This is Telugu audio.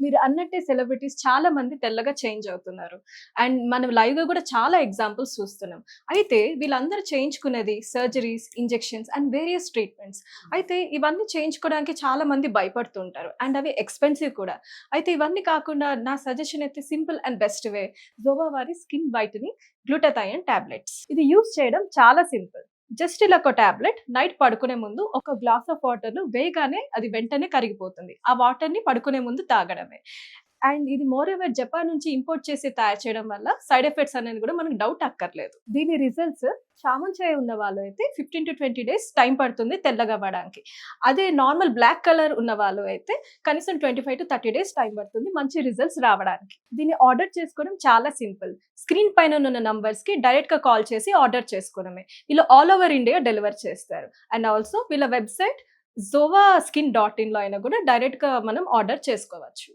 మీరు అన్నట్టే సెలబ్రిటీస్ చాలా మంది తెల్లగా చేంజ్ అవుతున్నారు. అండ్ మనం లైవ్‌గా గూడా చాలా ఎగ్జాంపుల్స్ చూస్తున్నాం. అయితే వీళ్ళందరూ చేయించుకునేది surgeries, injections and various treatments. అయితే ఇవన్నీ చేయించుకోవడానికి చాలా మంది భయపడుతుంటారు. అండ్ అవి ఎక్స్‌పెన్సివ్ కూడా. అయితే ఇవన్నీ కాకుండా నా సజెషన్ అయితే సింపుల్ అండ్ బెస్ట్ వే జోవా వారి స్కిన్ వైటనింగ్ గ్లూటాథయోన్ టాబ్లెట్స్. ఇది యూజ్ చేయడం చాలా సింపుల్. జస్ట్ ఇలా ఒక టాబ్లెట్ నైట్ పడుకునే ముందు ఒక గ్లాస్ ఆఫ్ వాటర్‌లో వేయగానే అది వెంటనే కరిగిపోతుంది. ఆ వాటర్‌ని పడుకునే ముందు తాగడమే. అండ్ ఇది మోర్ ఓవర్ జపాన్ నుంచి ఇంపోర్ట్ చేసి తయారు చేయడం వల్ల సైడ్ ఎఫెక్ట్స్ అనేది కూడా మనకు డౌట్ అక్కర్లేదు. దీని రిజల్ట్స్ చామంచాయ ఉన్న వాళ్ళు అయితే 15-20 డేస్ టైం పడుతుంది తెల్లగా అవ్వడానికి. అదే నార్మల్ బ్లాక్ కలర్ ఉన్న వాళ్ళు అయితే కనీసం 25-30 డేస్ టైం పడుతుంది మంచి రిజల్ట్స్ రావడానికి. దీన్ని ఆర్డర్ చేసుకోవడం చాలా సింపుల్. స్క్రీన్ పైన ఉన్న నంబర్స్‌కి డైరెక్ట్‌గా కాల్ చేసి ఆర్డర్ చేసుకోవడమే. వీళ్ళు ఆల్ ఓవర్ ఇండియా డెలివర్ చేస్తారు. అండ్ ఆల్సో వీళ్ళ వెబ్‌సైట్ zovaSkin.in లో అయినా కూడా డైరెక్ట్‌గా మనం ఆర్డర్ చేసుకోవచ్చు.